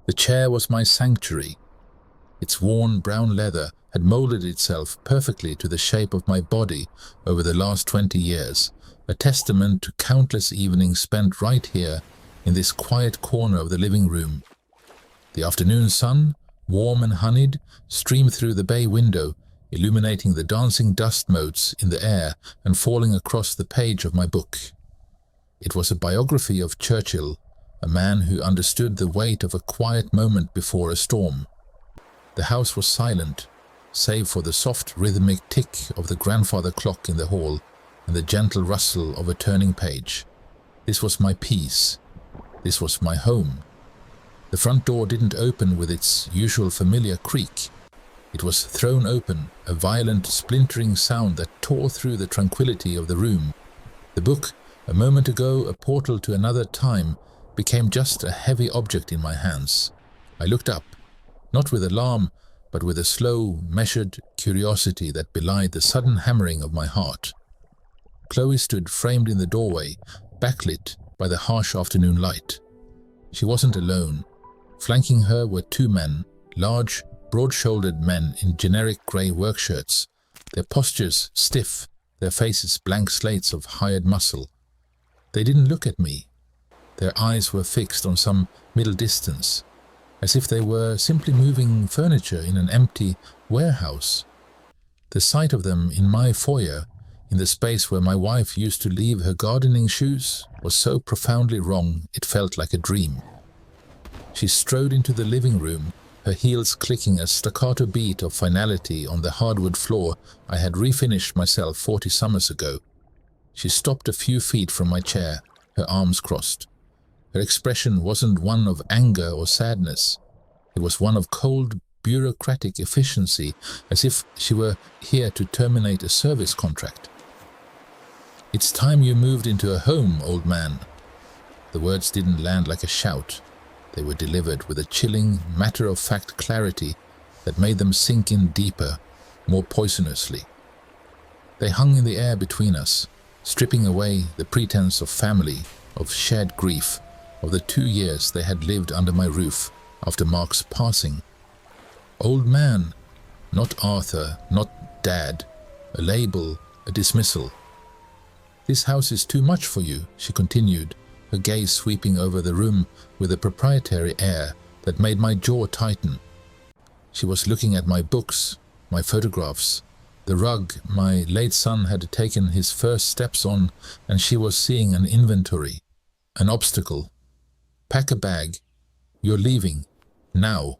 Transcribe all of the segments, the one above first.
The chair was my sanctuary. Its worn brown leather had molded itself perfectly to the shape of my body over the last 20 years, a testament to countless evenings spent right here in this quiet corner of the living room. The afternoon sun, warm and honeyed, streamed through the bay window, illuminating the dancing dust motes in the air and falling across the page of my book. It was a biography of Churchill, a man who understood the weight of a quiet moment before a storm. The house was silent, save for the soft rhythmic tick of the grandfather clock in the hall and the gentle rustle of a turning page. This was my peace. This was my home. The front door didn't open with its usual familiar creak. It was thrown open, a violent splintering sound that tore through the tranquility of the room. The book, a moment ago a portal to another time, became just a heavy object in my hands. I looked up, not with alarm, but with a slow, measured curiosity that belied the sudden hammering of my heart. Chloe stood framed in the doorway, backlit by the harsh afternoon light. She wasn't alone. Flanking her were two men, large, broad-shouldered men in generic grey work shirts, their postures stiff, their faces blank slates of hired muscle. They didn't look at me. Their eyes were fixed on some middle distance, as if they were simply moving furniture in an empty warehouse. The sight of them in my foyer, in the space where my wife used to leave her gardening shoes, was so profoundly wrong it felt like a dream. She strode into the living room, her heels clicking a staccato beat of finality on the hardwood floor I had refinished myself 40 summers ago. She stopped a few feet from my chair, her arms crossed. Her expression wasn't one of anger or sadness. It was one of cold, bureaucratic efficiency, as if she were here to terminate a service contract. "It's time you moved into a home, old man." The words didn't land like a shout. They were delivered with a chilling, matter-of-fact clarity that made them sink in deeper, more poisonously. They hung in the air between us, stripping away the pretense of family, of shared grief, of the 2 years they had lived under my roof after Mark's passing. Old man, not Arthur, not Dad, a label, a dismissal. "This house is too much for you," she continued, her gaze sweeping over the room with a proprietary air that made my jaw tighten. She was looking at my books, my photographs, the rug my late son had taken his first steps on, and she was seeing an inventory, an obstacle. "Pack a bag. You're leaving. Now."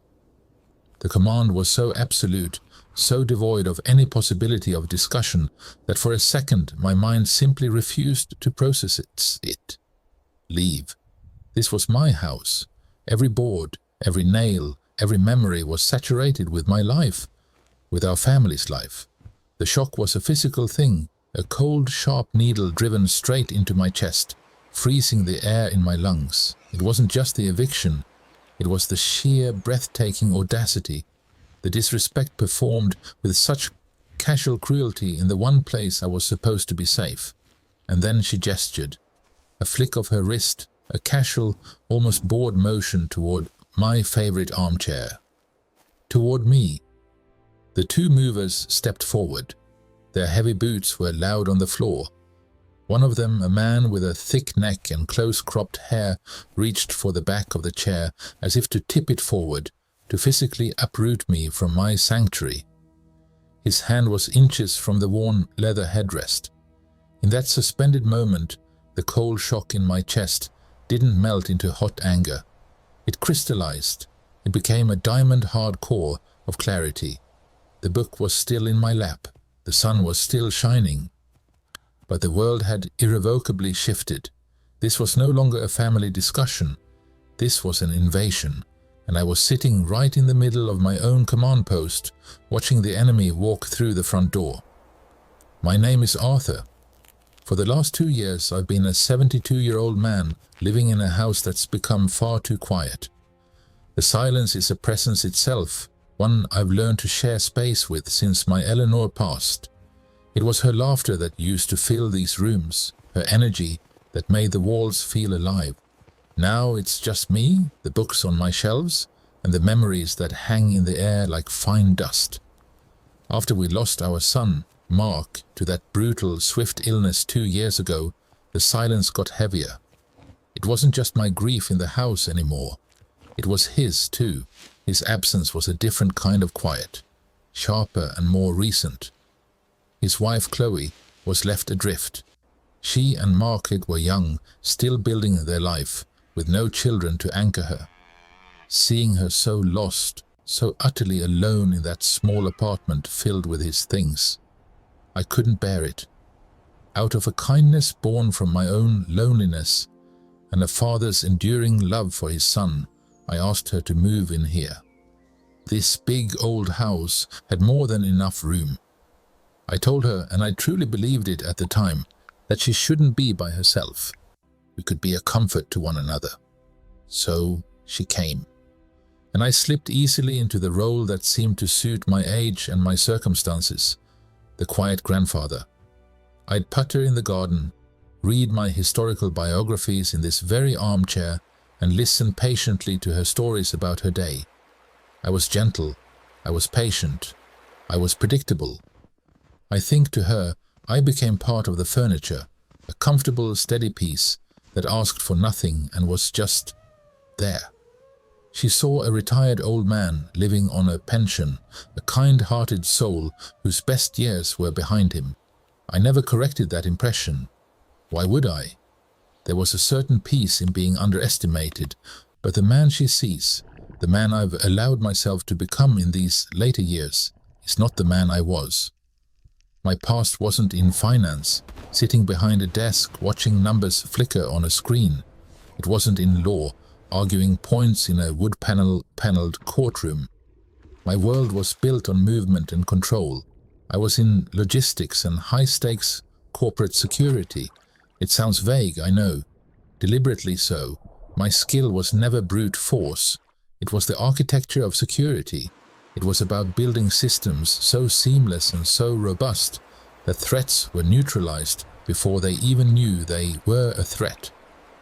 The command was so absolute, so devoid of any possibility of discussion, that for a second my mind simply refused to process it. Leave. This was my house. Every board, every nail, every memory was saturated with my life, with our family's life. The shock was a physical thing, a cold, sharp needle driven straight into my chest, freezing the air in my lungs. It wasn't just the eviction. It was the sheer, breathtaking audacity, the disrespect performed with such casual cruelty in the one place I was supposed to be safe. And then she gestured. A flick of her wrist, a casual, almost bored motion toward my favorite armchair. Toward me. The two movers stepped forward. Their heavy boots were loud on the floor. One of them, a man with a thick neck and close-cropped hair, reached for the back of the chair as if to tip it forward, to physically uproot me from my sanctuary. His hand was inches from the worn leather headrest. In that suspended moment, the cold shock in my chest didn't melt into hot anger. It crystallized. It became a diamond-hard core of clarity. The book was still in my lap. The sun was still shining. But the world had irrevocably shifted. This was no longer a family discussion. This was an invasion, and I was sitting right in the middle of my own command post, watching the enemy walk through the front door. My name is Arthur. For the last 2 years, I've been a 72-year-old man living in a house that's become far too quiet. The silence is a presence itself, one I've learned to share space with since my Eleanor passed. It was her laughter that used to fill these rooms, her energy that made the walls feel alive. Now it's just me, the books on my shelves, and the memories that hang in the air like fine dust. After we lost our son, Mark, to that brutal, swift illness 2 years ago, the silence got heavier. It wasn't just my grief in the house anymore. It was his too. His absence was a different kind of quiet, sharper and more recent. His wife Chloe was left adrift. She and Margaret were young, still building their life, with no children to anchor her. Seeing her so lost, so utterly alone in that small apartment filled with his things, I couldn't bear it. Out of a kindness born from my own loneliness and a father's enduring love for his son, I asked her to move in here. This big old house had more than enough room. I told her, and I truly believed it at the time, that she shouldn't be by herself. We could be a comfort to one another. So she came, and I slipped easily into the role that seemed to suit my age and my circumstances, the quiet grandfather. I'd putter in the garden, read my historical biographies in this very armchair, and listen patiently to her stories about her day. I was gentle, I was patient, I was predictable. I think to her, I became part of the furniture, a comfortable, steady piece that asked for nothing and was just there. She saw a retired old man living on a pension, a kind-hearted soul whose best years were behind him. I never corrected that impression. Why would I? There was a certain peace in being underestimated, but the man she sees, the man I've allowed myself to become in these later years, is not the man I was. My past wasn't in finance, sitting behind a desk watching numbers flicker on a screen. It wasn't in law, arguing points in a wood-paneled courtroom. My world was built on movement and control. I was in logistics and high-stakes corporate security. It sounds vague, I know. Deliberately so. My skill was never brute force. It was the architecture of security. It was about building systems so seamless and so robust that threats were neutralized before they even knew they were a threat.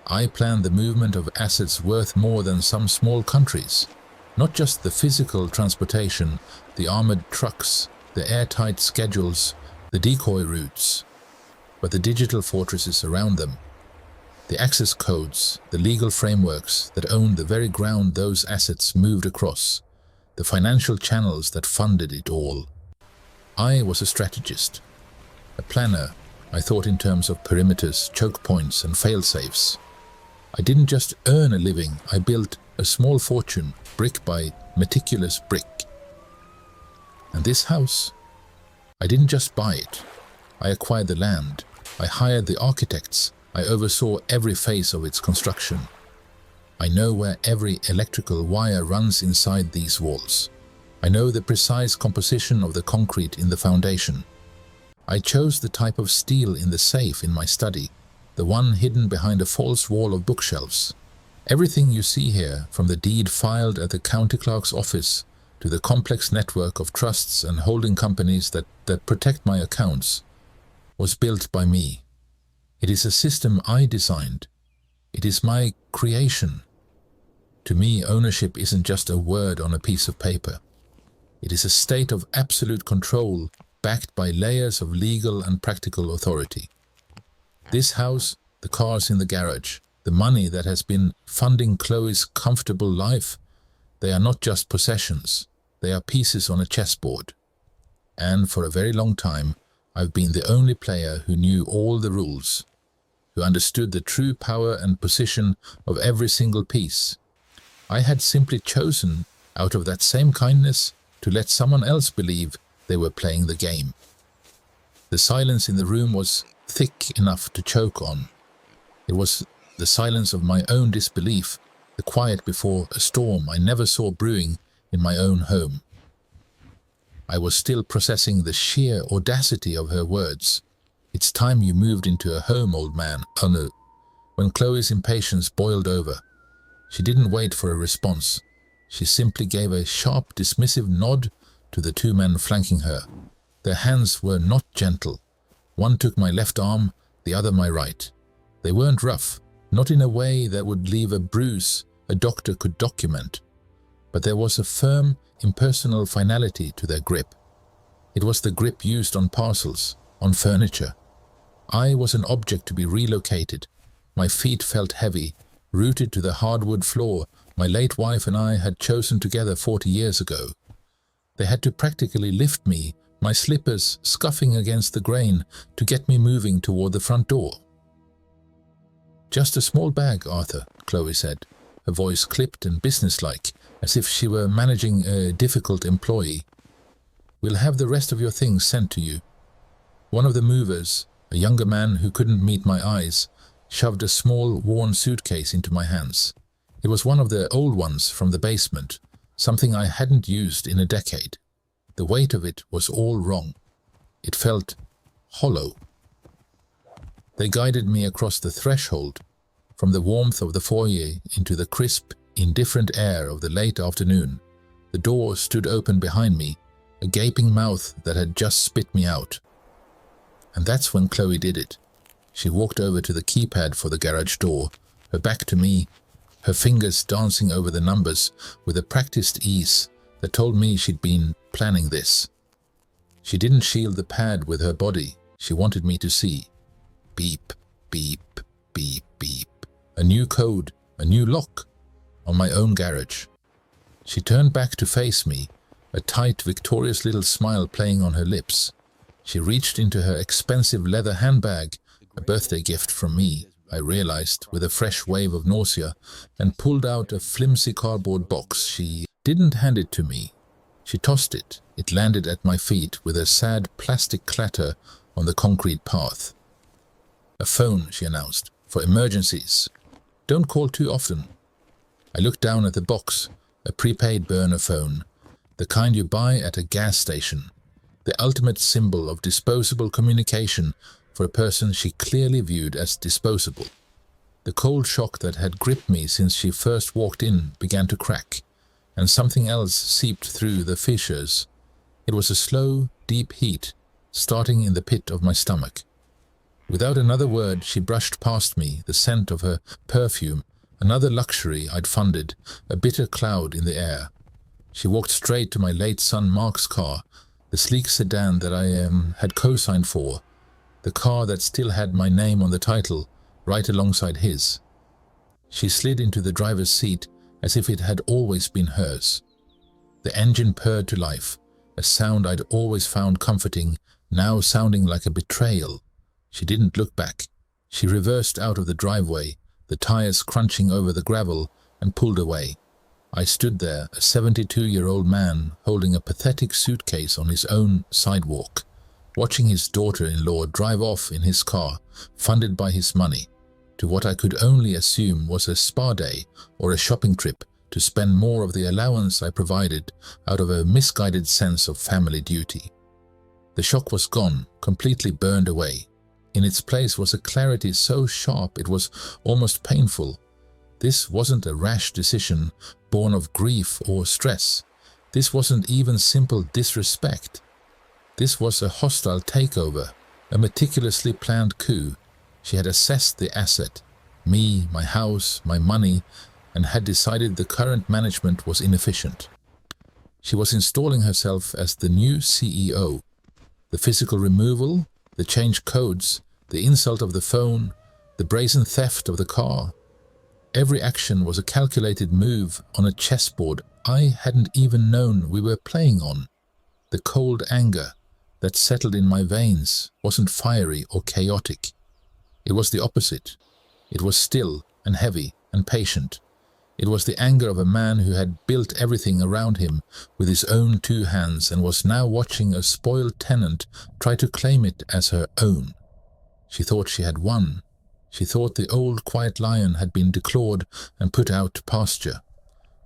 I planned the movement of assets worth more than some small countries. Not just the physical transportation, the armored trucks, the airtight schedules, the decoy routes, but the digital fortresses around them. The access codes, the legal frameworks that owned the very ground those assets moved across, the financial channels that funded it all. I was a strategist, a planner. I thought in terms of perimeters, choke points, and fail-safes. I didn't just earn a living, I built a small fortune, brick by meticulous brick. And this house? I didn't just buy it. I acquired the land. I hired the architects. I oversaw every phase of its construction. I know where every electrical wire runs inside these walls. I know the precise composition of the concrete in the foundation. I chose the type of steel in the safe in my study, the one hidden behind a false wall of bookshelves. Everything you see here, from the deed filed at the county clerk's office to the complex network of trusts and holding companies that protect my accounts, was built by me. It is a system I designed. It is my creation. To me, ownership isn't just a word on a piece of paper. It is a state of absolute control backed by layers of legal and practical authority. This house, the cars in the garage, the money that has been funding Chloe's comfortable life, they are not just possessions. They are pieces on a chessboard. And for a very long time, I've been the only player who knew all the rules, who understood the true power and position of every single piece. I had simply chosen, out of that same kindness, to let someone else believe they were playing the game. The silence in the room was thick enough to choke on. It was the silence of my own disbelief, the quiet before a storm I never saw brewing in my own home. I was still processing the sheer audacity of her words. "It's time you moved into a home, old man." Oh no. When Chloe's impatience boiled over, she didn't wait for a response. She simply gave a sharp, dismissive nod to the two men flanking her. Their hands were not gentle. One took my left arm, the other my right. They weren't rough, not in a way that would leave a bruise a doctor could document. but there was a firm, impersonal finality to their grip. It was the grip used on parcels, on furniture. I was an object to be relocated. My feet felt heavy, rooted to the hardwood floor my late wife and I had chosen together 40 years ago. They had to practically lift me, my slippers scuffing against the grain, to get me moving toward the front door. "Just a small bag, Arthur," Chloe said, her voice clipped and businesslike, as if she were managing a difficult employee. "We'll have the rest of your things sent to you." One of the movers, a younger man who couldn't meet my eyes, shoved a small, worn suitcase into my hands. It was one of the old ones from the basement, something I hadn't used in a decade. The weight of it was all wrong. It felt hollow. They guided me across the threshold, from the warmth of the foyer into the crisp, indifferent air of the late afternoon. The door stood open behind me, a gaping mouth that had just spit me out. And that's when Chloe did it. She walked over to the keypad for the garage door, her back to me, her fingers dancing over the numbers with a practiced ease that told me she'd been planning this. She didn't shield the pad with her body. She wanted me to see. Beep, beep, beep, beep. A new code, a new lock, on my own garage. She turned back to face me, a tight, victorious little smile playing on her lips. She reached into her expensive leather handbag, a birthday gift from me, I realized, with a fresh wave of nausea, and pulled out a flimsy cardboard box. She didn't hand it to me. She tossed it. It landed at my feet with a sad plastic clatter on the concrete path. "A phone," she announced, "for emergencies. Don't call too often." I looked down at the box, a prepaid burner phone, the kind you buy at a gas station, the ultimate symbol of disposable communication for a person she clearly viewed as disposable. The cold shock that had gripped me since she first walked in began to crack, and something else seeped through the fissures. It was a slow, deep heat, starting in the pit of my stomach. Without another word, she brushed past me, the scent of her perfume, another luxury I'd funded, a bitter cloud in the air. She walked straight to my late son Mark's car, the sleek sedan that I had co-signed for, the car that still had my name on the title, right alongside his. She slid into the driver's seat as if it had always been hers. The engine purred to life, a sound I'd always found comforting, now sounding like a betrayal. She didn't look back. She reversed out of the driveway, the tires crunching over the gravel, and pulled away. I stood there, a 72-year-old man holding a pathetic suitcase on his own sidewalk, watching his daughter-in-law drive off in his car, funded by his money, to what I could only assume was a spa day or a shopping trip to spend more of the allowance I provided out of a misguided sense of family duty. The shock was gone, completely burned away. In its place was a clarity so sharp it was almost painful. This wasn't a rash decision born of grief or stress. This wasn't even simple disrespect. This was a hostile takeover, a meticulously planned coup. She had assessed the asset, me, my house, my money, and had decided the current management was inefficient. She was installing herself as the new CEO. The physical removal, the changed codes, the insult of the phone, the brazen theft of the car. Every action was a calculated move on a chessboard I hadn't even known we were playing on. The cold anger that settled in my veins wasn't fiery or chaotic. It was the opposite. It was still and heavy and patient. It was the anger of a man who had built everything around him with his own two hands and was now watching a spoiled tenant try to claim it as her own. She thought she had won. She thought the old quiet lion had been declawed and put out to pasture.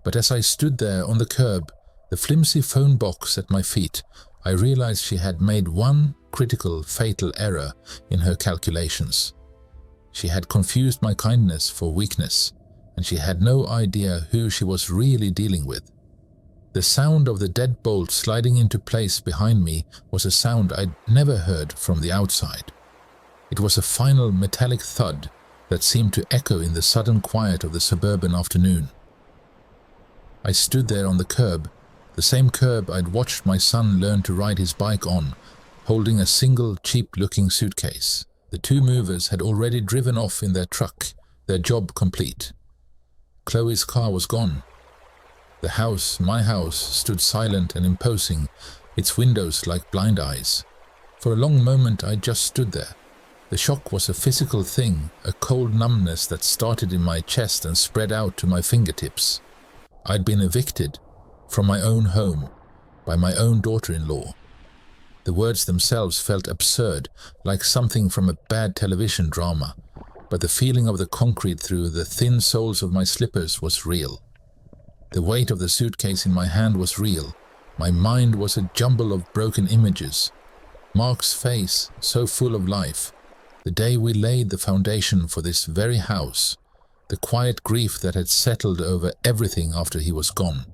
But as I stood there on the curb, the flimsy phone box at my feet, I realized she had made one critical, fatal error in her calculations. She had confused my kindness for weakness, and she had no idea who she was really dealing with. The sound of the deadbolt sliding into place behind me was a sound I'd never heard from the outside. It was a final metallic thud that seemed to echo in the sudden quiet of the suburban afternoon. I stood there on the curb, the same curb I'd watched my son learn to ride his bike on, holding a single cheap-looking suitcase. The two movers had already driven off in their truck, their job complete. Chloe's car was gone. The house, my house, stood silent and imposing, its windows like blind eyes. For a long moment I just stood there. The shock was a physical thing, a cold numbness that started in my chest and spread out to my fingertips. I'd been evicted from my own home by my own daughter-in-law. The words themselves felt absurd, like something from a bad television drama, but the feeling of the concrete through the thin soles of my slippers was real. The weight of the suitcase in my hand was real. My mind was a jumble of broken images. Mark's face, so full of life. The day we laid the foundation for this very house. The quiet grief that had settled over everything after he was gone.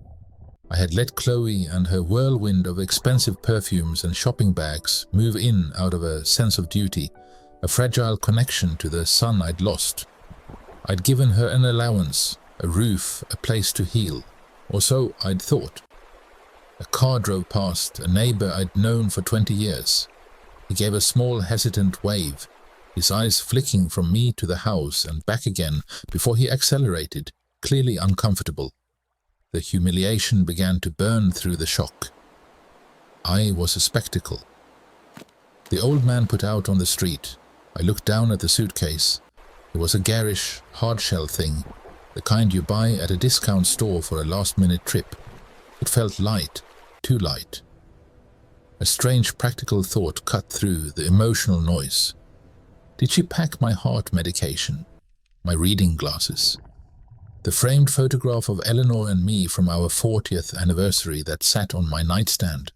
I had let Chloe and her whirlwind of expensive perfumes and shopping bags move in out of a sense of duty, a fragile connection to the son I'd lost. I'd given her an allowance, a roof, a place to heal, or so I'd thought. A car drove past, a neighbor I'd known for 20 years. He gave a small hesitant wave, his eyes flicking from me to the house and back again before he accelerated, clearly uncomfortable. The humiliation began to burn through the shock. I was a spectacle. The old man put out on the street. I looked down at the suitcase. It was a garish, hard-shell thing, the kind you buy at a discount store for a last-minute trip. It felt light, too light. A strange practical thought cut through the emotional noise. Did she pack my heart medication, my reading glasses? The framed photograph of Eleanor and me from our 40th anniversary that sat on my nightstand.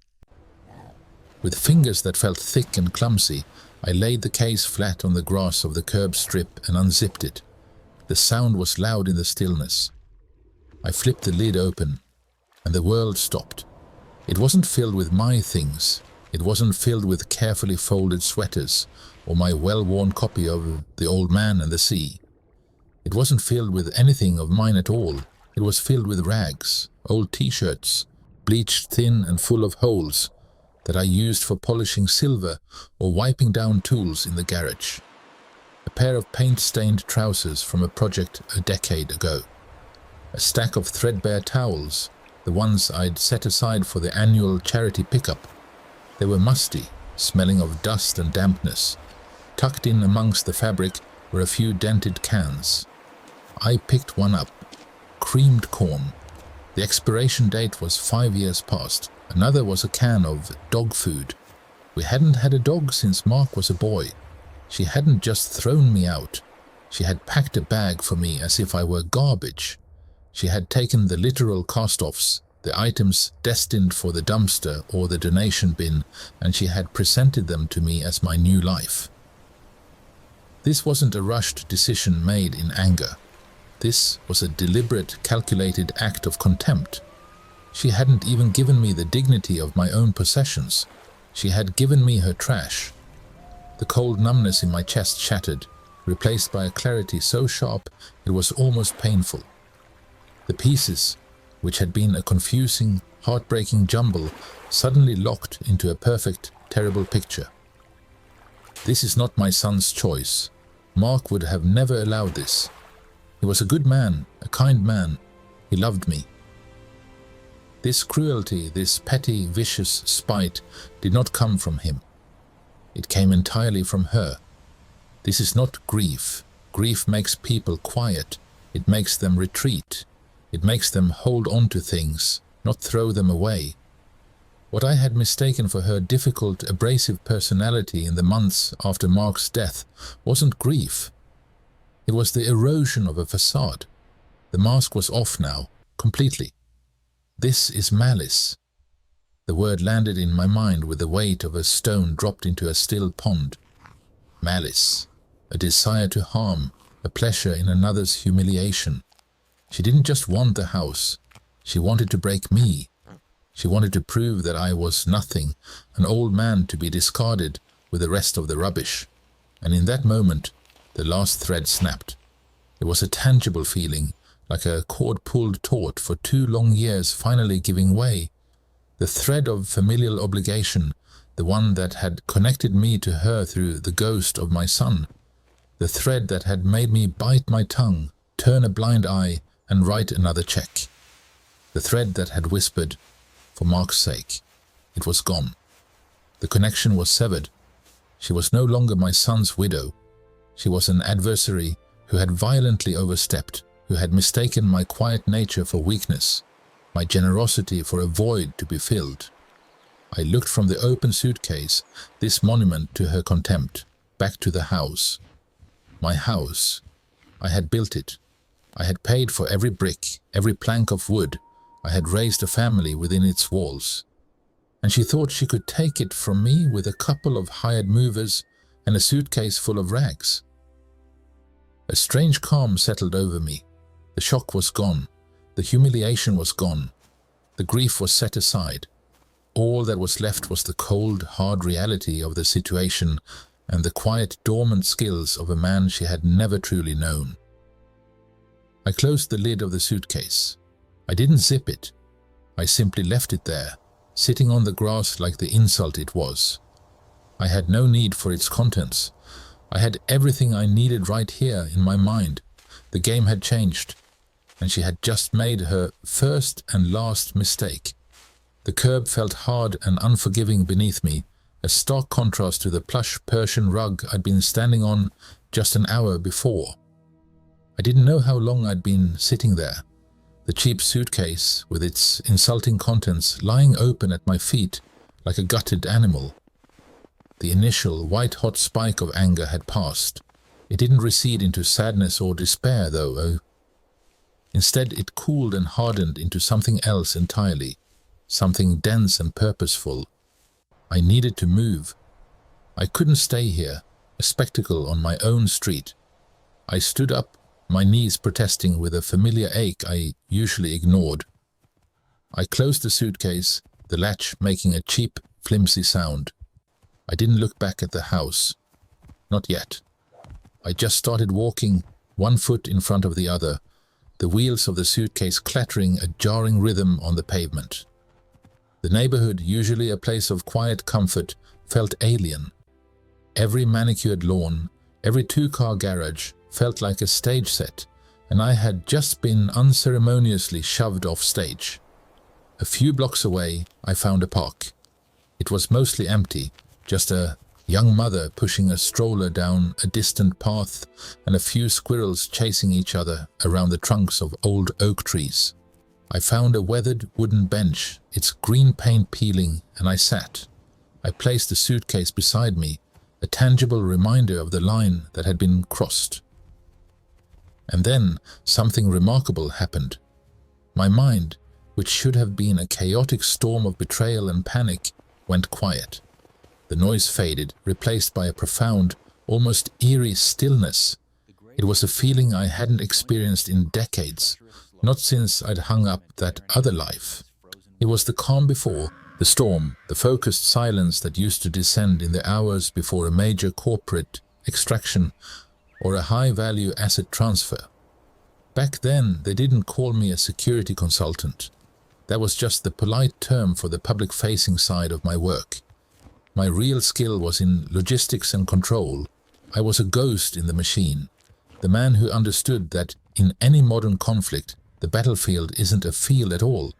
With fingers that felt thick and clumsy, I laid the case flat on the grass of the curb strip and unzipped it. The sound was loud in the stillness. I flipped the lid open, and the world stopped. It wasn't filled with my things. It wasn't filled with carefully folded sweaters or my well-worn copy of The Old Man and the Sea. It wasn't filled with anything of mine at all. It was filled with rags, old t-shirts, bleached thin and full of holes, that I used for polishing silver or wiping down tools in the garage. A pair of paint-stained trousers from a project a decade ago. A stack of threadbare towels, the ones I'd set aside for the annual charity pickup. They were musty, smelling of dust and dampness. Tucked in amongst the fabric were a few dented cans. I picked one up. Creamed corn. The expiration date was 5 years past. Another was a can of dog food. We hadn't had a dog since Mark was a boy. She hadn't just thrown me out. She had packed a bag for me as if I were garbage. She had taken the literal cast-offs, the items destined for the dumpster or the donation bin, and she had presented them to me as my new life. This wasn't a rushed decision made in anger. This was a deliberate, calculated act of contempt. She hadn't even given me the dignity of my own possessions. She had given me her trash. The cold numbness in my chest shattered, replaced by a clarity so sharp it was almost painful. The pieces, which had been a confusing, heartbreaking jumble, suddenly locked into a perfect, terrible picture. This is not my son's choice. Mark would have never allowed this. He was a good man, a kind man. He loved me. This cruelty, this petty, vicious spite did not come from him. It came entirely from her. This is not grief. Grief makes people quiet. It makes them retreat. It makes them hold on to things, not throw them away. What I had mistaken for her difficult, abrasive personality in the months after Mark's death wasn't grief. It was the erosion of a facade. The mask was off now, completely. This is malice. The word landed in my mind with the weight of a stone dropped into a still pond. Malice. A desire to harm, a pleasure in another's humiliation. She didn't just want the house. She wanted to break me. She wanted to prove that I was nothing, an old man to be discarded with the rest of the rubbish. And in that moment, the last thread snapped. It was a tangible feeling, like a cord-pulled taut for 2 long years finally giving way. The thread of familial obligation, the one that had connected me to her through the ghost of my son, the thread that had made me bite my tongue, turn a blind eye, and write another check. The thread that had whispered, "For Mark's sake," it was gone. The connection was severed. She was no longer my son's widow. She was an adversary who had violently overstepped, who had mistaken my quiet nature for weakness, my generosity for a void to be filled. I looked from the open suitcase, this monument to her contempt, back to the house. My house. I had built it. I had paid for every brick, every plank of wood. I had raised a family within its walls. And she thought she could take it from me with a couple of hired movers and a suitcase full of rags. A strange calm settled over me. The shock was gone. The humiliation was gone. The grief was set aside. All that was left was the cold, hard reality of the situation and the quiet, dormant skills of a man she had never truly known. I closed the lid of the suitcase. I didn't zip it. I simply left it there, sitting on the grass like the insult it was. I had no need for its contents. I had everything I needed right here in my mind. The game had changed, and she had just made her first and last mistake. The curb felt hard and unforgiving beneath me, a stark contrast to the plush Persian rug I'd been standing on just an hour before. I didn't know how long I'd been sitting there, the cheap suitcase with its insulting contents lying open at my feet like a gutted animal. The initial white-hot spike of anger had passed. It didn't recede into sadness or despair, though. Instead, it cooled and hardened into something else entirely, something dense and purposeful. I needed to move. I couldn't stay here, a spectacle on my own street. I stood up, my knees protesting with a familiar ache I usually ignored. I closed the suitcase, the latch making a cheap, flimsy sound. I didn't look back at the house. Not yet. I just started walking, one foot in front of the other, the wheels of the suitcase clattering a jarring rhythm on the pavement. The neighborhood, usually a place of quiet comfort, felt alien. Every manicured lawn, every 2-car garage felt like a stage set, and I had just been unceremoniously shoved off stage. A few blocks away, I found a park. It was mostly empty, just a young mother pushing a stroller down a distant path and a few squirrels chasing each other around the trunks of old oak trees. I found a weathered wooden bench, its green paint peeling, and I sat. I placed the suitcase beside me, a tangible reminder of the line that had been crossed. And then something remarkable happened. My mind, which should have been a chaotic storm of betrayal and panic, went quiet. The noise faded, replaced by a profound, almost eerie stillness. It was a feeling I hadn't experienced in decades, not since I'd hung up that other life. It was the calm before, the storm, the focused silence that used to descend in the hours before a major corporate extraction or a high-value asset transfer. Back then, they didn't call me a security consultant. That was just the polite term for the public-facing side of my work. My real skill was in logistics and control. I was a ghost in the machine, the man who understood that in any modern conflict, the battlefield isn't a field at all.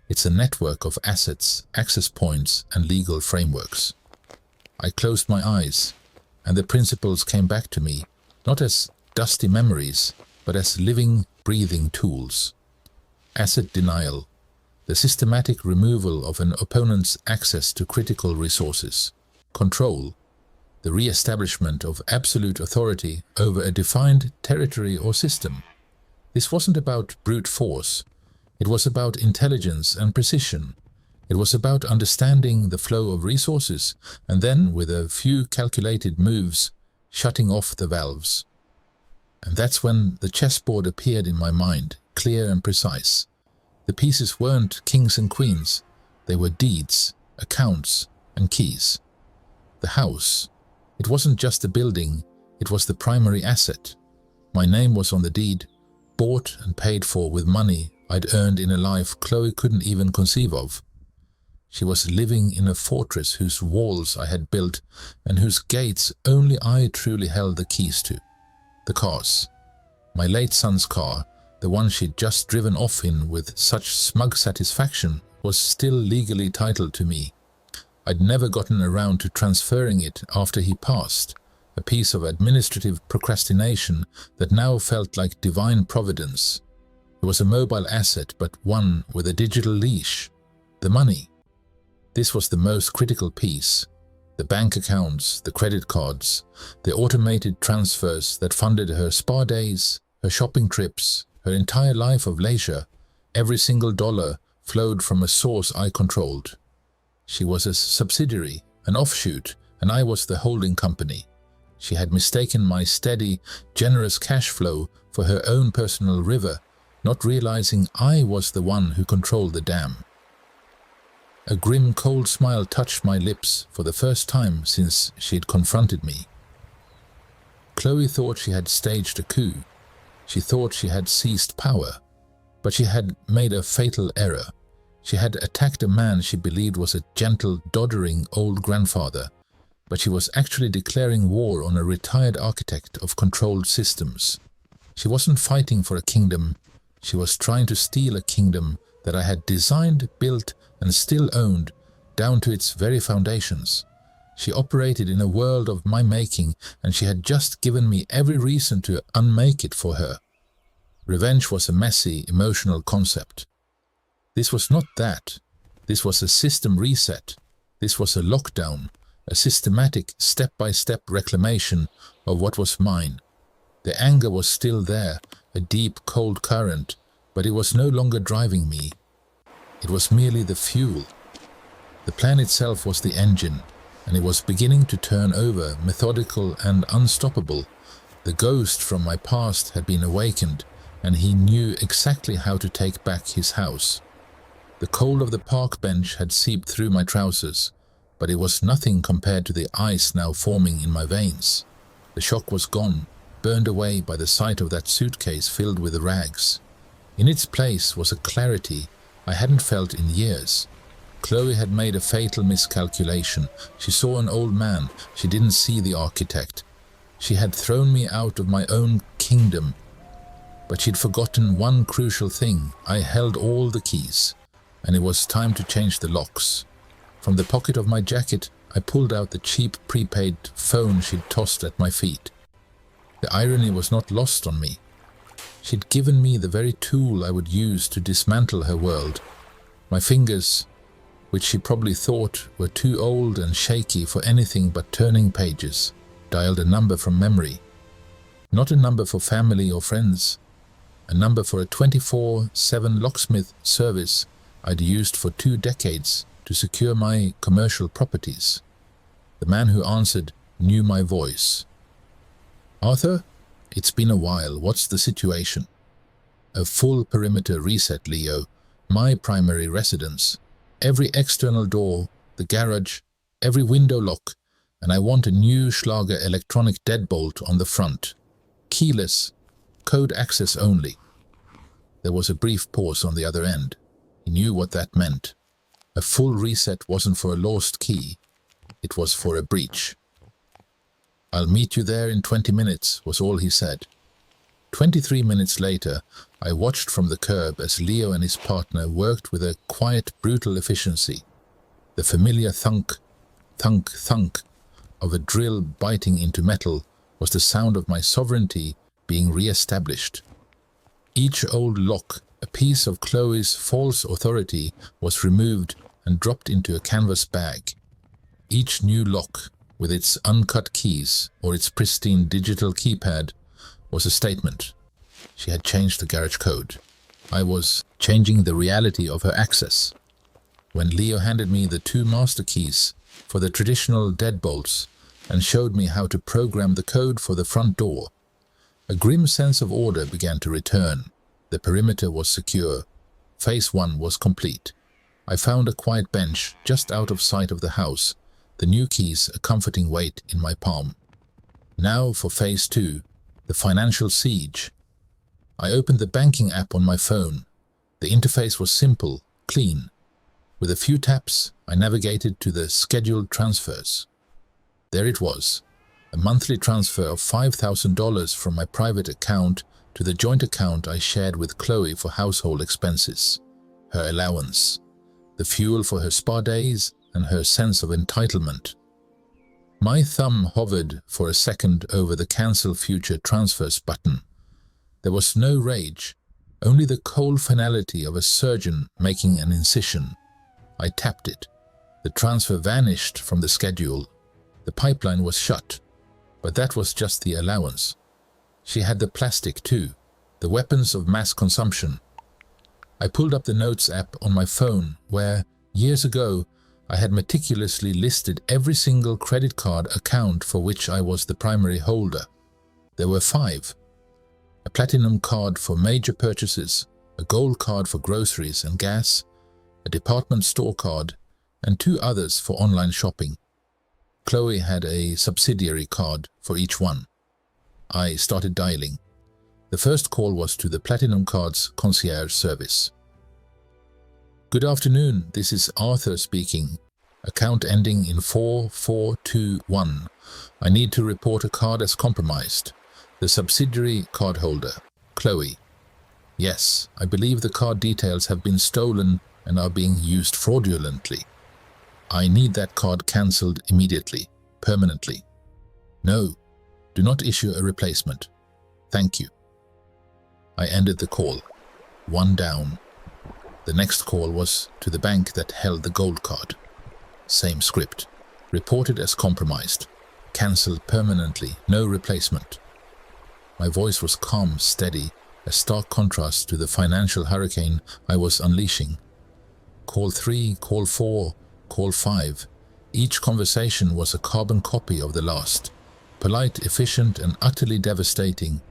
It's a network of assets, access points, and legal frameworks. I closed my eyes, and the principles came back to me, not as dusty memories, but as living, breathing tools. Asset denial, the systematic removal of an opponent's access to critical resources. Control, the re-establishment of absolute authority over a defined territory or system. This wasn't about brute force. It was about intelligence and precision. It was about understanding the flow of resources and then, with a few calculated moves, shutting off the valves. And that's when the chessboard appeared in my mind, clear and precise. The pieces weren't kings and queens. They were deeds, accounts, and keys. The house. It wasn't just a building. It was the primary asset. My name was on the deed, bought and paid for with money I'd earned in a life Chloe couldn't even conceive of. She was living in a fortress whose walls I had built and whose gates only I truly held the keys to. The cars. My late son's car, the one she'd just driven off in with such smug satisfaction, was still legally titled to me. I'd never gotten around to transferring it after he passed, a piece of administrative procrastination that now felt like divine providence. It was a mobile asset, but one with a digital leash. The money. This was the most critical piece. The bank accounts, the credit cards, the automated transfers that funded her spa days, her shopping trips, her entire life of leisure. Every single dollar flowed from a source I controlled. She was a subsidiary, an offshoot, and I was the holding company. She had mistaken my steady, generous cash flow for her own personal river, not realizing I was the one who controlled the dam. A grim, cold smile touched my lips for the first time since she'd confronted me. Chloe thought she had staged a coup. She thought she had seized power, but she had made a fatal error. She had attacked a man she believed was a gentle, doddering old grandfather, but she was actually declaring war on a retired architect of controlled systems. She wasn't fighting for a kingdom. She was trying to steal a kingdom that I had designed, built, and still owned, down to its very foundations. She operated in a world of my making, and she had just given me every reason to unmake it for her. Revenge was a messy, emotional concept. This was not that. This was a system reset. This was a lockdown, a systematic, step-by-step reclamation of what was mine. The anger was still there, a deep, cold current, but it was no longer driving me. It was merely the fuel. The plan itself was the engine, and it was beginning to turn over, methodical and unstoppable. The ghost from my past had been awakened, and he knew exactly how to take back his house. The cold of the park bench had seeped through my trousers, but it was nothing compared to the ice now forming in my veins. The shock was gone, burned away by the sight of that suitcase filled with rags. In its place was a clarity I hadn't felt in years. Chloe had made a fatal miscalculation. She saw an old man. She didn't see the architect. She had thrown me out of my own kingdom. But she'd forgotten one crucial thing. I held all the keys, and it was time to change the locks. From the pocket of my jacket, I pulled out the cheap prepaid phone she'd tossed at my feet. The irony was not lost on me. She'd given me the very tool I would use to dismantle her world. My fingers, which she probably thought were too old and shaky for anything but turning pages, dialed a number from memory. Not a number for family or friends. A number for a 24/7 locksmith service I'd used for 2 decades to secure my commercial properties. The man who answered knew my voice. "Arthur? It's been a while. What's the situation?" "A full perimeter reset, Leo. My primary residence. Every external door, the garage, every window lock, and I want a new Schlager electronic deadbolt on the front. Keyless, code access only." There was a brief pause on the other end. He knew what that meant. A full reset wasn't for a lost key. It was for a breach. "I'll meet you there in 20 minutes, was all he said. 23 minutes later, I watched from the curb as Leo and his partner worked with a quiet, brutal efficiency. The familiar thunk, thunk, thunk of a drill biting into metal was the sound of my sovereignty being re-established. Each old lock, a piece of Chloe's false authority, was removed and dropped into a canvas bag. Each new lock, with its uncut keys or its pristine digital keypad, was a statement. She had changed the garage code. I was changing the reality of her access. When Leo handed me the 2 master keys for the traditional deadbolts and showed me how to program the code for the front door, a grim sense of order began to return. The perimeter was secure. Phase 1 was complete. I found a quiet bench just out of sight of the house, the new keys a comforting weight in my palm. Now for Phase 2, the financial siege. I opened the banking app on my phone. The interface was simple, clean. With a few taps, I navigated to the scheduled transfers. There it was, a monthly transfer of $5,000 from my private account to the joint account I shared with Chloe for household expenses, her allowance, the fuel for her spa days, and her sense of entitlement. My thumb hovered for a second over the Cancel Future Transfers button. There was no rage, only the cold finality of a surgeon making an incision. I tapped it. The transfer vanished from the schedule. The pipeline was shut, but that was just the allowance. She had the plastic too, the weapons of mass consumption. I pulled up the Notes app on my phone where, years ago, I had meticulously listed every single credit card account for which I was the primary holder. There were 5. A platinum card for major purchases, a gold card for groceries and gas, a department store card, and 2 others for online shopping. Chloe had a subsidiary card for each one. I started dialing. The first call was to the Platinum Card's concierge service. Good afternoon, this is Arthur speaking. Account ending in 4421. I need to report a card as compromised. The subsidiary cardholder, Chloe. Yes, I believe the card details have been stolen and are being used fraudulently. I need that card cancelled immediately, permanently. No, do not issue a replacement. Thank you. I ended the call. 1 down. The next call was to the bank that held the gold card. Same script. Reported as compromised. Cancelled permanently, no replacement. My voice was calm, steady, a stark contrast to the financial hurricane I was unleashing. Call 3, call 4, call 5. Each conversation was a carbon copy of the last. Polite, efficient, and utterly devastating.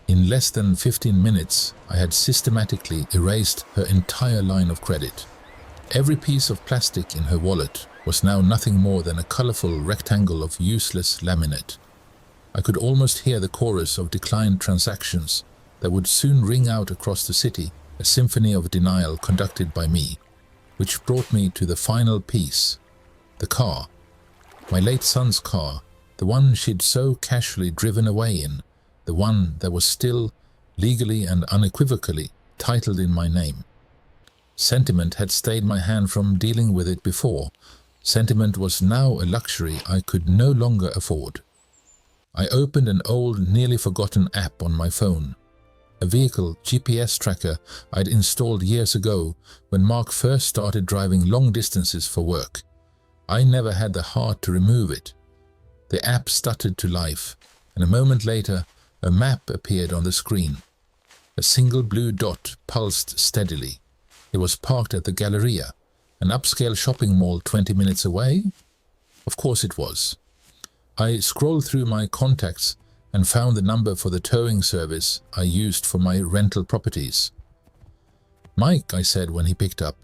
In less than 15 minutes, I had systematically erased her entire line of credit. Every piece of plastic in her wallet was now nothing more than a colorful rectangle of useless laminate. I could almost hear the chorus of declined transactions that would soon ring out across the city, a symphony of denial conducted by me, which brought me to the final piece, the car. My late son's car, the one she'd so casually driven away in, the one that was still, legally and unequivocally, titled in my name. Sentiment had stayed my hand from dealing with it before. Sentiment was now a luxury I could no longer afford. I opened an old, nearly forgotten app on my phone. A vehicle GPS tracker I'd installed years ago when Mark first started driving long distances for work. I never had the heart to remove it. The app stuttered to life, and a moment later, a map appeared on the screen. A single blue dot pulsed steadily. It was parked at the Galleria, an upscale shopping mall 20 minutes away? Of course it was. I scrolled through my contacts and found the number for the towing service I used for my rental properties. Mike, I said when he picked up,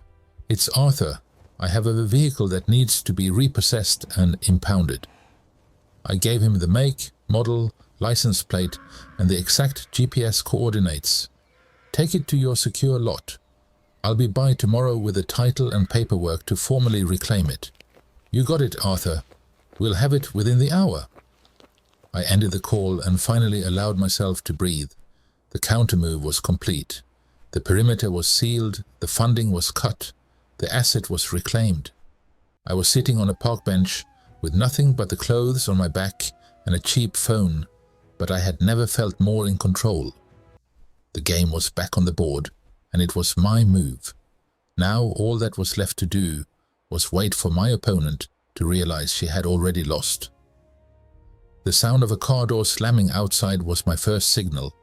it's Arthur. I have a vehicle that needs to be repossessed and impounded. I gave him the make, model, license plate, and the exact GPS coordinates. Take it to your secure lot. I'll be by tomorrow with the title and paperwork to formally reclaim it. You got it, Arthur. We'll have it within the hour. I ended the call and finally allowed myself to breathe. The countermove was complete. The perimeter was sealed, the funding was cut, the asset was reclaimed. I was sitting on a park bench with nothing but the clothes on my back and a cheap phone, but I had never felt more in control. The game was back on the board, and it was my move. Now all that was left to do was wait for my opponent to realize she had already lost. The sound of a car door slamming outside was my first signal.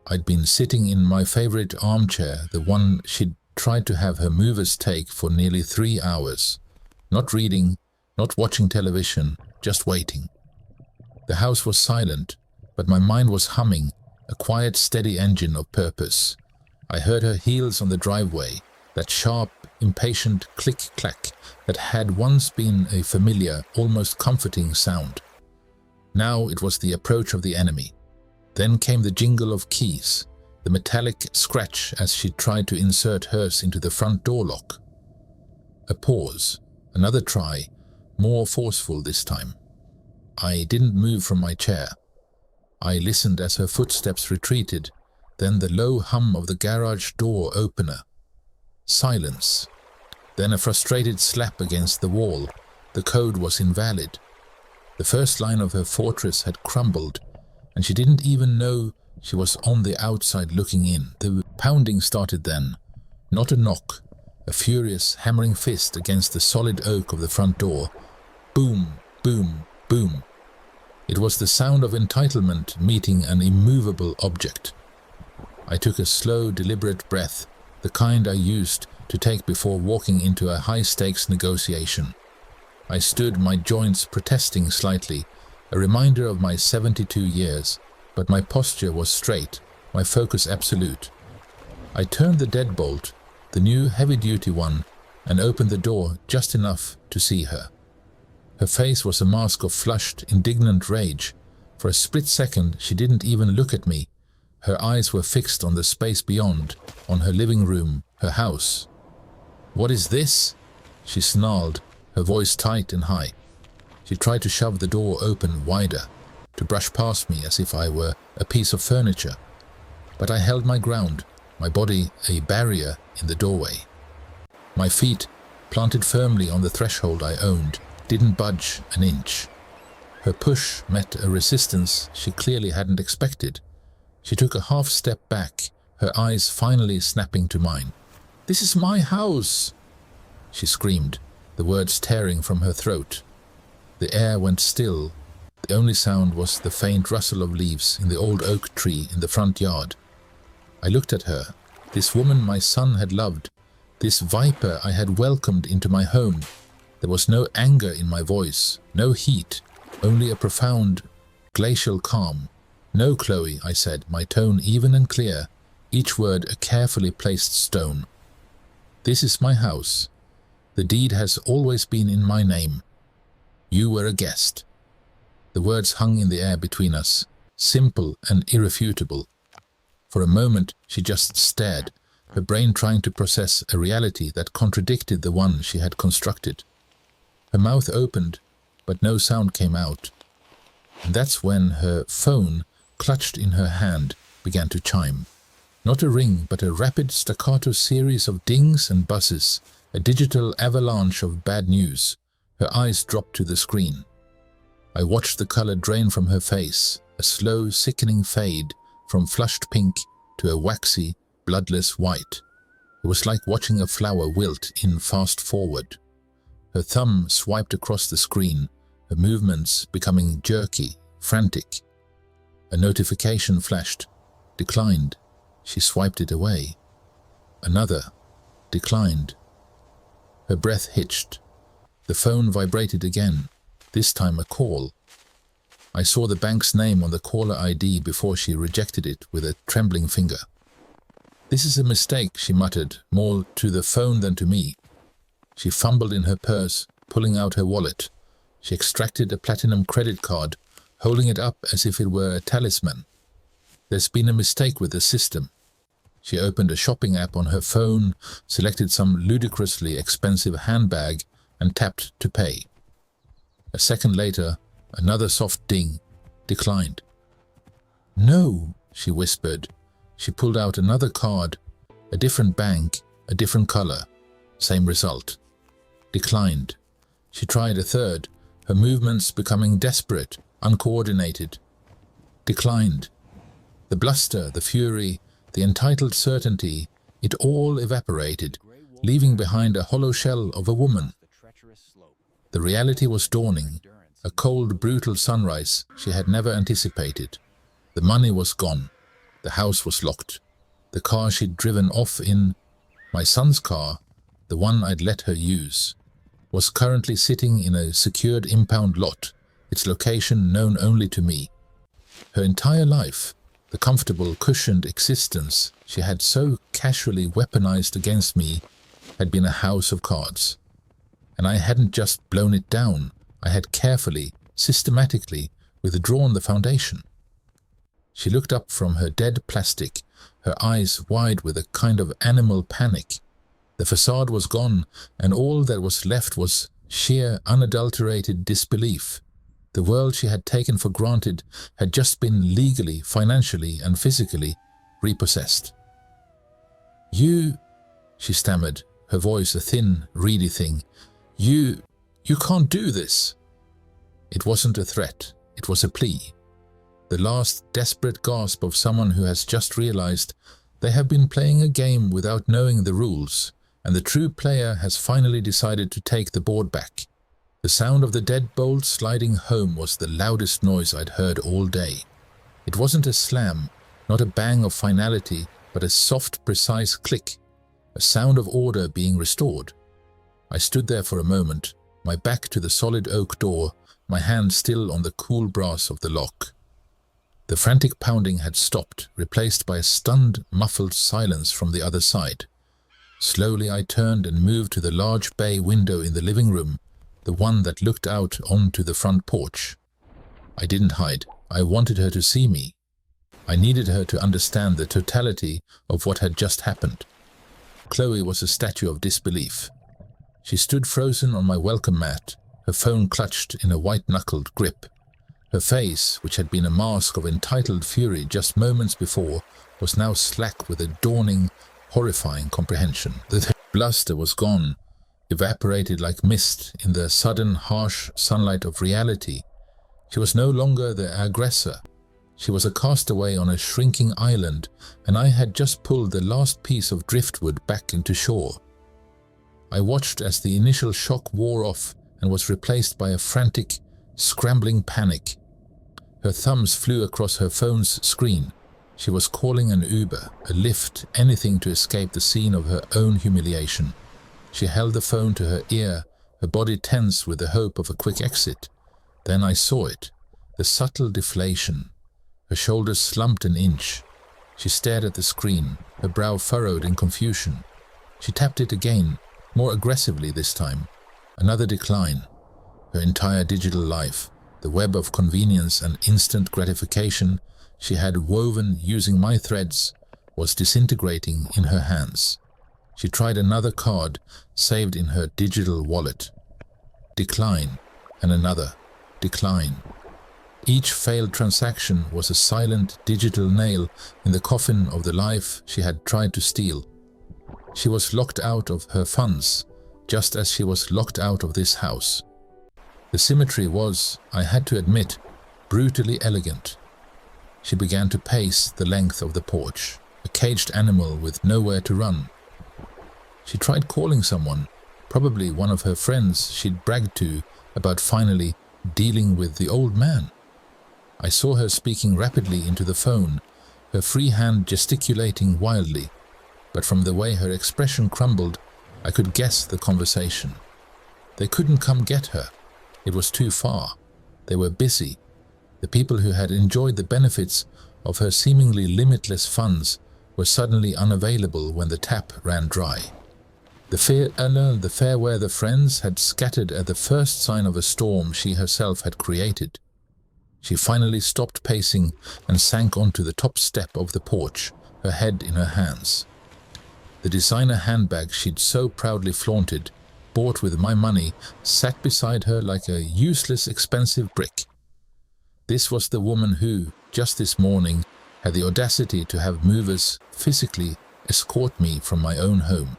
I'd been sitting in my favorite armchair, the one she'd tried to have her movers take for nearly 3 hours. Not reading, not watching television, just waiting. The house was silent, but my mind was humming, a quiet, steady engine of purpose. I heard her heels on the driveway, that sharp, impatient click-clack that had once been a familiar, almost comforting sound. Now it was the approach of the enemy. Then came the jingle of keys, the metallic scratch as she tried to insert hers into the front door lock. A pause, another try, more forceful this time. I didn't move from my chair. I listened as her footsteps retreated, then the low hum of the garage door opener. Silence. Then a frustrated slap against the wall. The code was invalid. The first line of her fortress had crumbled, and she didn't even know she was on the outside looking in. The pounding started then. Not a knock, a furious, hammering fist against the solid oak of the front door. Boom, boom, boom. It was the sound of entitlement meeting an immovable object. I took a slow, deliberate breath, the kind I used to take before walking into a high-stakes negotiation. I stood, my joints protesting slightly, a reminder of my 72 years, but my posture was straight, my focus absolute. I turned the deadbolt, the new heavy-duty one, and opened the door just enough to see her. Her face was a mask of flushed, indignant rage. For a split second, she didn't even look at me. Her eyes were fixed on the space beyond, on her living room, her house. "What is this?" she snarled, her voice tight and high. She tried to shove the door open wider, to brush past me as if I were a piece of furniture. But I held my ground, my body a barrier in the doorway. My feet, planted firmly on the threshold I owned, didn't budge an inch. Her push met a resistance she clearly hadn't expected. She took a half step back, her eyes finally snapping to mine. "This is my house!" she screamed, the words tearing from her throat. The air went still. The only sound was the faint rustle of leaves in the old oak tree in the front yard. I looked at her, this woman my son had loved, this viper I had welcomed into my home. There was no anger in my voice, no heat, only a profound, glacial calm. "No, Chloe," I said, my tone even and clear, each word a carefully placed stone. "This is my house. The deed has always been in my name. You were a guest." The words hung in the air between us, simple and irrefutable. For a moment she just stared, her brain trying to process a reality that contradicted the one she had constructed. Her mouth opened, but no sound came out. And that's when her phone, clutched in her hand, began to chime. Not a ring, but a rapid staccato series of dings and buzzes, a digital avalanche of bad news. Her eyes dropped to the screen. I watched the color drain from her face, a slow, sickening fade from flushed pink to a waxy, bloodless white. It was like watching a flower wilt in fast forward. Her thumb swiped across the screen, her movements becoming jerky, frantic. A notification flashed. Declined. She swiped it away. Another. Declined. Her breath hitched. The phone vibrated again, this time a call. I saw the bank's name on the caller ID before she rejected it with a trembling finger. "This is a mistake," she muttered, more to the phone than to me. She fumbled in her purse, pulling out her wallet. She extracted a platinum credit card, holding it up as if it were a talisman. "There's been a mistake with the system." She opened a shopping app on her phone, selected some ludicrously expensive handbag, and tapped to pay. A second later, another soft ding. Declined. "No," she whispered. She pulled out another card, a different bank, a different color. Same result. Declined. She tried a third, her movements becoming desperate, uncoordinated. Declined. The bluster, the fury, the entitled certainty, it all evaporated, leaving behind a hollow shell of a woman. The reality was dawning, a cold, brutal sunrise she had never anticipated. The money was gone. The house was locked. The car she'd driven off in, my son's car, the one I'd let her use, was currently sitting in a secured impound lot, its location known only to me. Her entire life, the comfortable, cushioned existence she had so casually weaponized against me, had been a house of cards. And I hadn't just blown it down, I had carefully, systematically withdrawn the foundation. She looked up from her dead plastic, her eyes wide with a kind of animal panic. The facade was gone, and all that was left was sheer, unadulterated disbelief. The world she had taken for granted had just been legally, financially, and physically repossessed. "You," she stammered, her voice a thin, reedy thing. You can't do this." It wasn't a threat, it was a plea. The last desperate gasp of someone who has just realized they have been playing a game without knowing the rules, and the true player has finally decided to take the board back. The sound of the deadbolt sliding home was the loudest noise I'd heard all day. It wasn't a slam, not a bang of finality, but a soft, precise click, a sound of order being restored. I stood there for a moment, my back to the solid oak door, my hand still on the cool brass of the lock. The frantic pounding had stopped, replaced by a stunned, muffled silence from the other side. Slowly I turned and moved to the large bay window in the living room, the one that looked out onto the front porch. I didn't hide. I wanted her to see me. I needed her to understand the totality of what had just happened. Chloe was a statue of disbelief. She stood frozen on my welcome mat, her phone clutched in a white-knuckled grip. Her face, which had been a mask of entitled fury just moments before, was now slack with a dawning, horrifying comprehension. The bluster was gone, evaporated like mist in the sudden, harsh sunlight of reality. She was no longer the aggressor. She was a castaway on a shrinking island, and I had just pulled the last piece of driftwood back into shore. I watched as the initial shock wore off and was replaced by a frantic, scrambling panic. Her thumbs flew across her phone's screen. She was calling an Uber, a Lyft, anything to escape the scene of her own humiliation. She held the phone to her ear, her body tense with the hope of a quick exit. Then I saw it, the subtle deflation. Her shoulders slumped an inch. She stared at the screen, her brow furrowed in confusion. She tapped it again, more aggressively this time. Another decline. Her entire digital life, the web of convenience and instant gratification she had woven using my threads, was disintegrating in her hands. She tried another card saved in her digital wallet. Decline, and another. Decline. Each failed transaction was a silent digital nail in the coffin of the life she had tried to steal. She was locked out of her funds, just as she was locked out of this house. The symmetry was, I had to admit, brutally elegant. She began to pace the length of the porch, a caged animal with nowhere to run. She tried calling someone, probably one of her friends she'd bragged to about finally dealing with the old man. I saw her speaking rapidly into the phone, her free hand gesticulating wildly, but from the way her expression crumbled, I could guess the conversation. They couldn't come get her. It was too far. They were busy. The people who had enjoyed the benefits of her seemingly limitless funds were suddenly unavailable when the tap ran dry. The fair weather friends had scattered at the first sign of a storm she herself had created. She finally stopped pacing and sank onto the top step of the porch, her head in her hands. The designer handbag she'd so proudly flaunted, bought with my money, sat beside her like a useless, expensive brick. This was the woman who, just this morning, had the audacity to have movers physically escort me from my own home.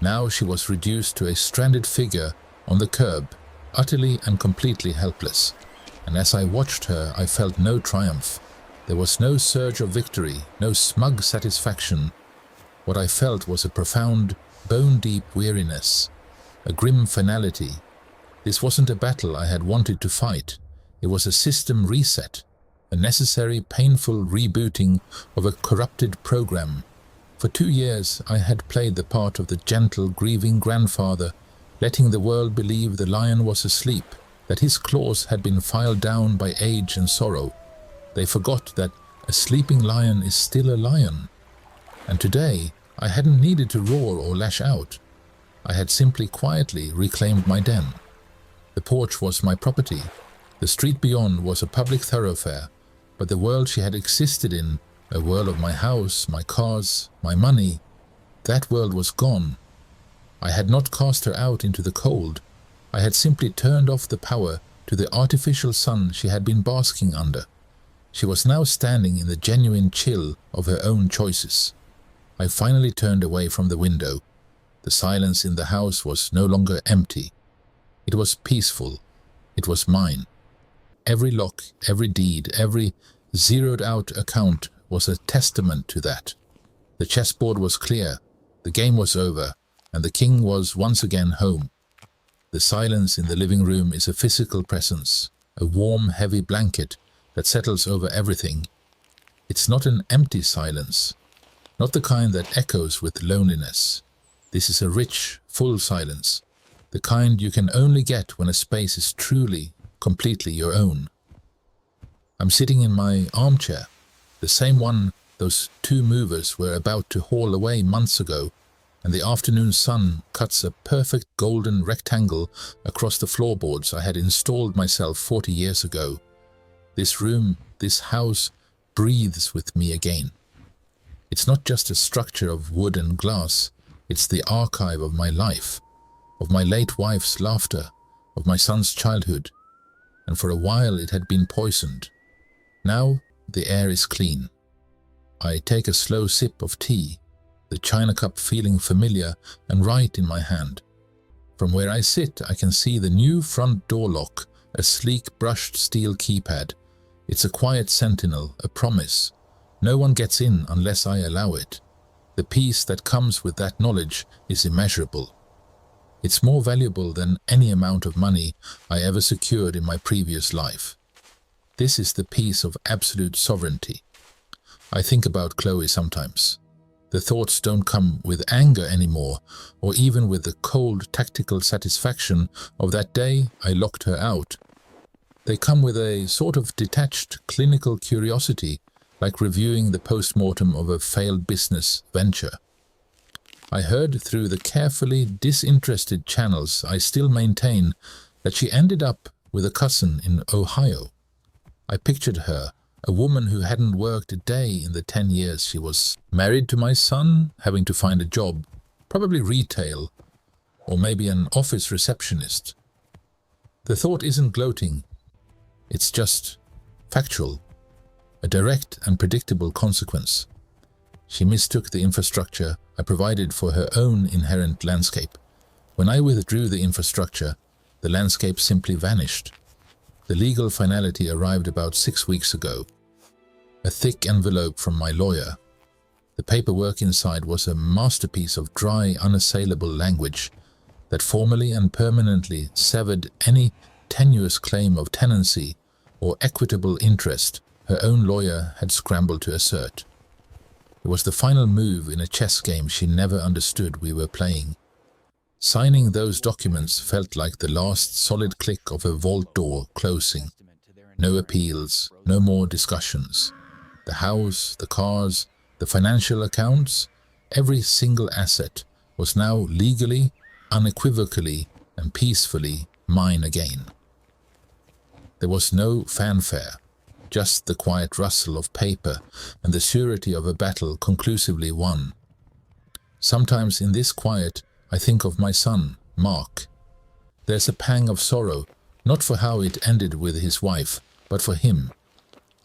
Now she was reduced to a stranded figure on the curb, utterly and completely helpless. And as I watched her, I felt no triumph. There was no surge of victory, no smug satisfaction. What I felt was a profound, bone-deep weariness, a grim finality. This wasn't a battle I had wanted to fight. It was a system reset, a necessary, painful rebooting of a corrupted program. For 2 years, I had played the part of the gentle, grieving grandfather, letting the world believe the lion was asleep, that his claws had been filed down by age and sorrow. They forgot that a sleeping lion is still a lion. And today, I hadn't needed to roar or lash out. I had simply quietly reclaimed my den. The porch was my property. The street beyond was a public thoroughfare, But the world she had existed in, a world of my house, my cars, my money, that world was gone. I had not cast her out into the cold. I had simply turned off the power to the artificial sun she had been basking under. She was now standing in the genuine chill of her own choices. I finally turned away from the window. The silence in the house was no longer empty. It was peaceful. It was mine. Every lock, every deed, every zeroed-out account was a testament to that. The chessboard was clear, the game was over, and the king was once again home. The silence in the living room is a physical presence, a warm, heavy blanket that settles over everything. It's not an empty silence, not the kind that echoes with loneliness. This is a rich, full silence, the kind you can only get when a space is truly, completely your own. I'm sitting in my armchair, the same one those two movers were about to haul away months ago, and the afternoon sun cuts a perfect golden rectangle across the floorboards I had installed myself 40 years ago. This room, this house, breathes with me again. It's not just a structure of wood and glass, it's the archive of my life, of my late wife's laughter, of my son's childhood, and for a while it had been poisoned. Now the air is clean. I take a slow sip of tea, the china cup feeling familiar and right in my hand. From where I sit, I can see the new front door lock, a sleek brushed steel keypad. It's a quiet sentinel, a promise. No one gets in unless I allow it. The peace that comes with that knowledge is immeasurable. It's more valuable than any amount of money I ever secured in my previous life. This is the peace of absolute sovereignty. I think about Chloe sometimes. The thoughts don't come with anger anymore, or even with the cold tactical satisfaction of that day I locked her out. They come with a sort of detached clinical curiosity, like reviewing the post-mortem of a failed business venture. I heard through the carefully disinterested channels I still maintain that she ended up with a cousin in Ohio. I pictured her, a woman who hadn't worked a day in the 10 years she was married to my son, having to find a job, probably retail, or maybe an office receptionist. The thought isn't gloating, it's just factual, a direct and predictable consequence. She mistook the infrastructure I provided for her own inherent landscape. When I withdrew the infrastructure, the landscape simply vanished. The legal finality arrived about 6 weeks ago. A thick envelope from my lawyer. The paperwork inside was a masterpiece of dry, unassailable language that formally and permanently severed any tenuous claim of tenancy or equitable interest her own lawyer had scrambled to assert. It was the final move in a chess game she never understood we were playing. Signing those documents felt like the last solid click of a vault door closing. No appeals, no more discussions. The house, the cars, the financial accounts, every single asset was now legally, unequivocally, and peacefully mine again. There was no fanfare, just the quiet rustle of paper and the surety of a battle conclusively won. Sometimes in this quiet, I think of my son, Mark. There's a pang of sorrow, not for how it ended with his wife, but for him.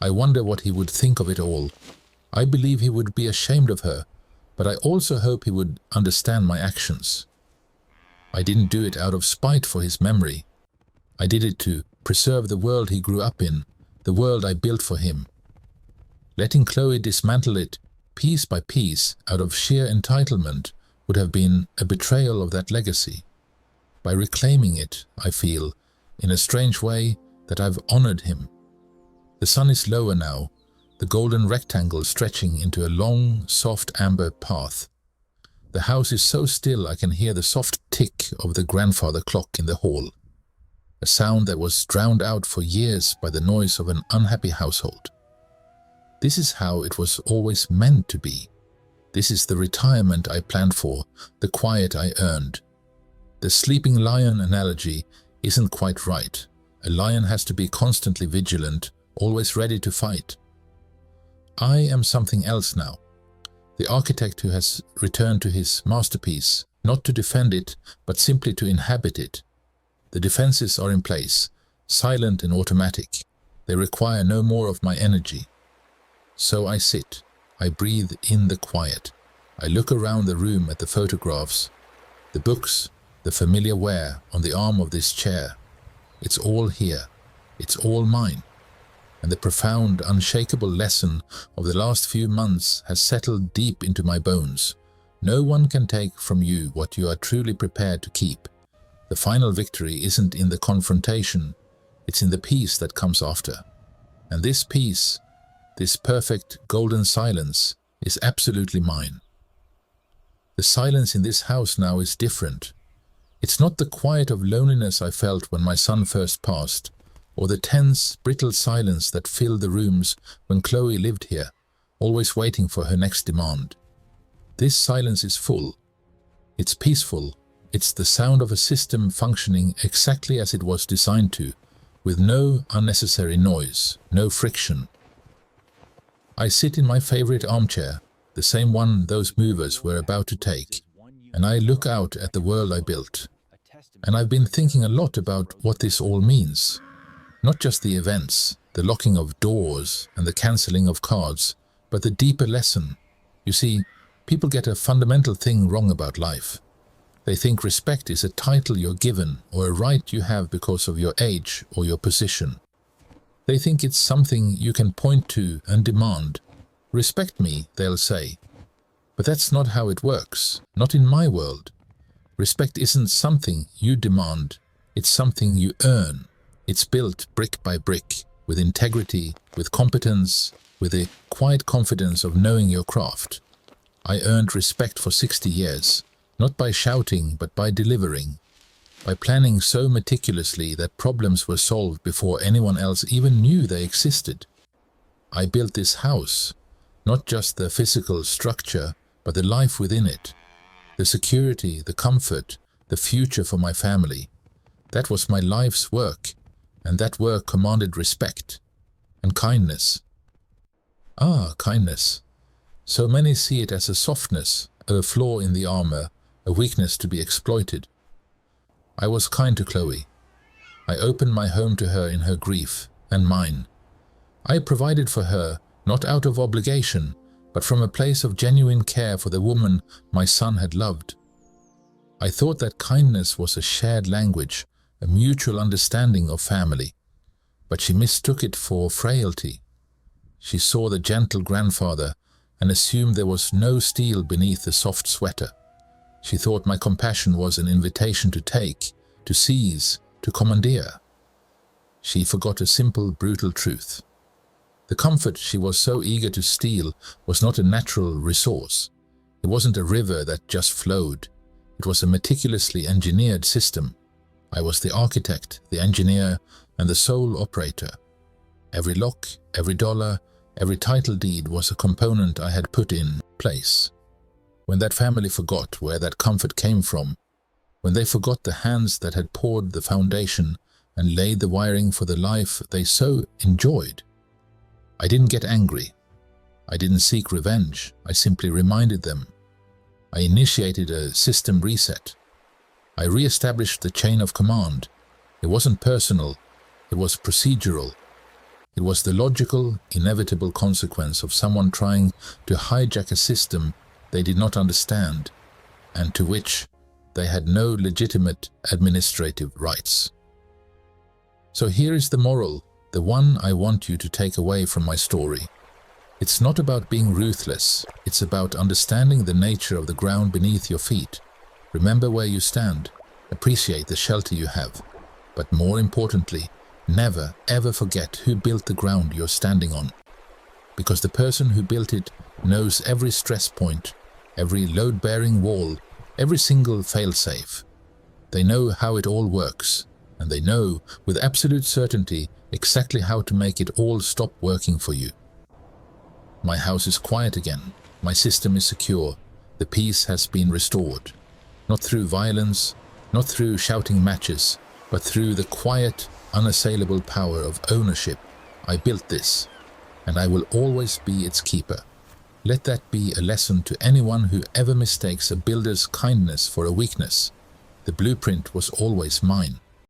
I wonder what he would think of it all. I believe he would be ashamed of her, but I also hope he would understand my actions. I didn't do it out of spite for his memory. I did it to preserve the world he grew up in, the world I built for him. Letting Chloe dismantle it, piece by piece, out of sheer entitlement, would have been a betrayal of that legacy. By reclaiming it, I feel, in a strange way, that I've honored him. The sun is lower now, the golden rectangle stretching into a long, soft amber path. The house is so still I can hear the soft tick of the grandfather clock in the hall, a sound that was drowned out for years by the noise of an unhappy household. This is how it was always meant to be. This is the retirement I planned for, the quiet I earned. The sleeping lion analogy isn't quite right. A lion has to be constantly vigilant, always ready to fight. I am something else now. The architect who has returned to his masterpiece, not to defend it, but simply to inhabit it. The defenses are in place, silent and automatic. They require no more of my energy. So I sit. I breathe in the quiet. I look around the room at the photographs, the books, the familiar wear on the arm of this chair. It's all here. It's all mine. And the profound, unshakable lesson of the last few months has settled deep into my bones. No one can take from you what you are truly prepared to keep. The final victory isn't in the confrontation, it's in the peace that comes after. And this peace, this perfect golden silence, is absolutely mine. The silence in this house now is different. It's not the quiet of loneliness I felt when my son first passed, or the tense, brittle silence that filled the rooms when Chloe lived here, always waiting for her next demand. This silence is full. It's peaceful. It's the sound of a system functioning exactly as it was designed to, with no unnecessary noise, no friction. I sit in my favorite armchair, the same one those movers were about to take, and I look out at the world I built. And I've been thinking a lot about what this all means. Not just the events, the locking of doors and the cancelling of cards, but the deeper lesson. You see, people get a fundamental thing wrong about life. They think respect is a title you're given or a right you have because of your age or your position. They think it's something you can point to and demand. Respect me, they'll say. But that's not how it works, not in my world. Respect isn't something you demand, it's something you earn. It's built brick by brick, with integrity, with competence, with the quiet confidence of knowing your craft. I earned respect for 60 years, not by shouting but by delivering, by planning so meticulously that problems were solved before anyone else even knew they existed. I built this house, not just the physical structure, but the life within it, the security, the comfort, the future for my family. That was my life's work. And that work commanded respect and kindness. Ah, kindness. So many see it as a softness, a flaw in the armor, a weakness to be exploited. I was kind to Chloe. I opened my home to her in her grief and mine. I provided for her, not out of obligation, but from a place of genuine care for the woman my son had loved. I thought that kindness was a shared language, a mutual understanding of family, but she mistook it for frailty. She saw the gentle grandfather and assumed there was no steel beneath the soft sweater. She thought my compassion was an invitation to take, to seize, to commandeer. She forgot a simple, brutal truth. The comfort she was so eager to steal was not a natural resource. It wasn't a river that just flowed. It was a meticulously engineered system. I was the architect, the engineer, and the sole operator. Every lock, every dollar, every title deed was a component I had put in place. When that family forgot where that comfort came from, when they forgot the hands that had poured the foundation and laid the wiring for the life they so enjoyed, I didn't get angry. I didn't seek revenge. I simply reminded them. I initiated a system reset. I re-established the chain of command. It wasn't personal, it was procedural. It was the logical, inevitable consequence of someone trying to hijack a system they did not understand, and to which they had no legitimate administrative rights. So here is the moral, the one I want you to take away from my story. It's not about being ruthless, it's about understanding the nature of the ground beneath your feet. Remember where you stand, appreciate the shelter you have, but more importantly, never ever forget who built the ground you're standing on. Because the person who built it knows every stress point, every load-bearing wall, every single fail-safe. They know how it all works, and they know with absolute certainty exactly how to make it all stop working for you. My house is quiet again, my system is secure, the peace has been restored. Not through violence, not through shouting matches, but through the quiet, unassailable power of ownership. I built this. and I will always be its keeper. Let that be a lesson to anyone who ever mistakes a builder's kindness for a weakness. The blueprint was always mine.